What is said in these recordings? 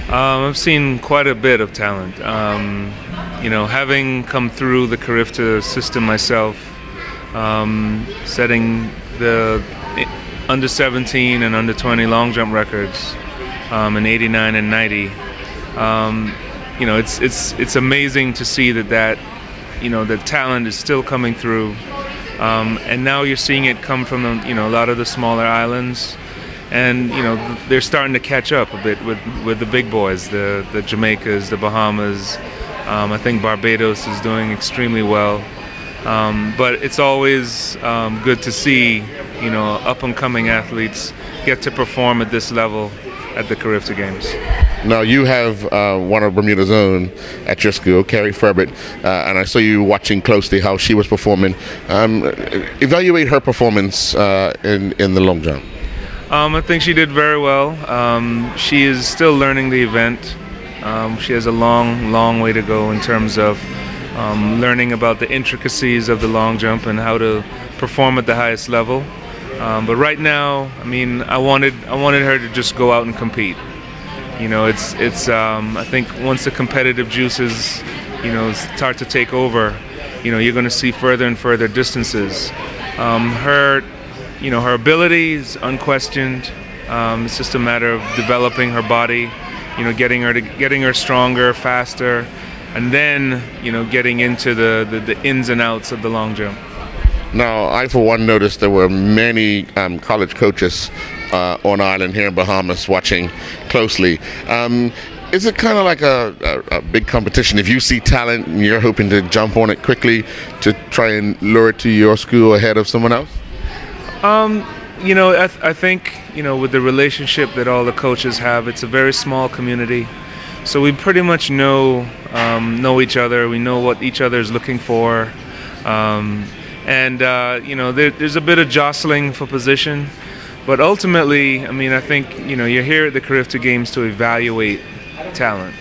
I've seen quite a bit of talent. Having come through the Carifta system myself, setting the under 17 and under 20 long jump records in '89 and '90. It's amazing to see that the talent is still coming through, and now you're seeing it come from a lot of the smaller islands. And they're starting to catch up a bit with the big boys, the Jamaicas, the Bahamas. I think Barbados is doing extremely well. But it's always good to see up and coming athletes get to perform at this level at the Carifta Games. Now you have one of Bermuda's own at your school, Carifta, and I saw you watching closely how she was performing. Evaluate her performance in the long jump. I think she did very well. She is still learning the event. She has a long way to go in terms of learning about the intricacies of the long jump and how to perform at the highest level. But right now, I wanted her to just go out and compete. I think once the competitive juices, start to take over, you're going to see further and further distances. Her ability is unquestioned. It's just a matter of developing her body, getting her stronger, faster, and then getting into the ins and outs of the long jump. Now, I for one noticed there were many college coaches on island here in Bahamas watching closely. Is it kind of like a big competition? If you see talent and you're hoping to jump on it quickly to try and lure it to your school ahead of someone else? I think, with the relationship that all the coaches have, it's a very small community. So we pretty much know each other. We know what each other is looking for. There's a bit of jostling for position. But ultimately, I think, you're here at the Carifta Games to evaluate talent.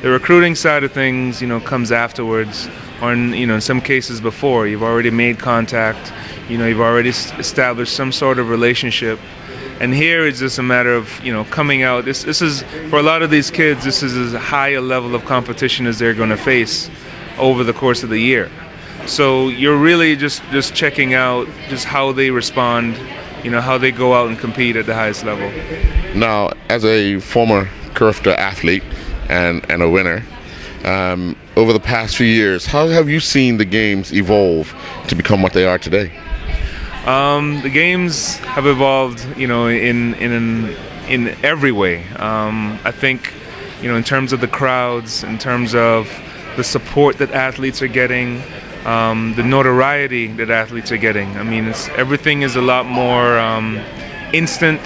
The recruiting side of things, comes afterwards, or in some cases before. You've already made contact. You've already established some sort of relationship, and here it's just a matter of coming out. This is, for a lot of these kids, this is as high a level of competition as they're going to face over the course of the year. So you're really just checking out just how they respond, how they go out and compete at the highest level. Now, as a former Carifta athlete and a winner, over the past few years, how have you seen the games evolve to become what they are today? The games have evolved, in every way. I think, in terms of the crowds, in terms of the support that athletes are getting, the notoriety that athletes are getting. Everything is a lot more instant.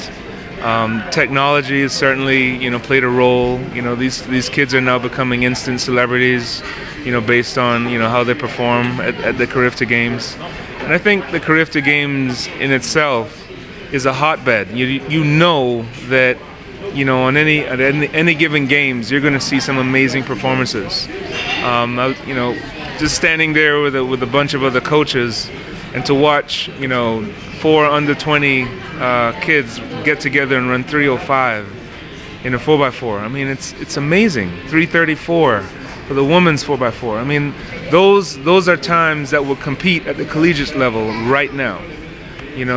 Technology has certainly, played a role. These kids are now becoming instant celebrities, based on, how they perform at the Carifta Games. And I think the Carifta Games in itself is a hotbed. You know that, on any given games, you're going to see some amazing performances. Just standing there with a bunch of other coaches, and to watch, 4 under 20 kids get together and run 3:05 in a 4x4. It's amazing. 3:34 for the women's 4x4. Those are times that will compete at the collegiate level right now.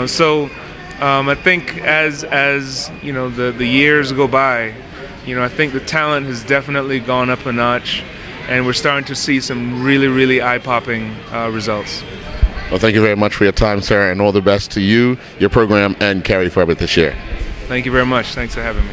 So I think as the years go by, I think the talent has definitely gone up a notch, and we're starting to see some really eye-popping results. Well, thank you very much for your time, sir, and all the best to you, your program, and Carifta this year. Thank you very much. Thanks for having me.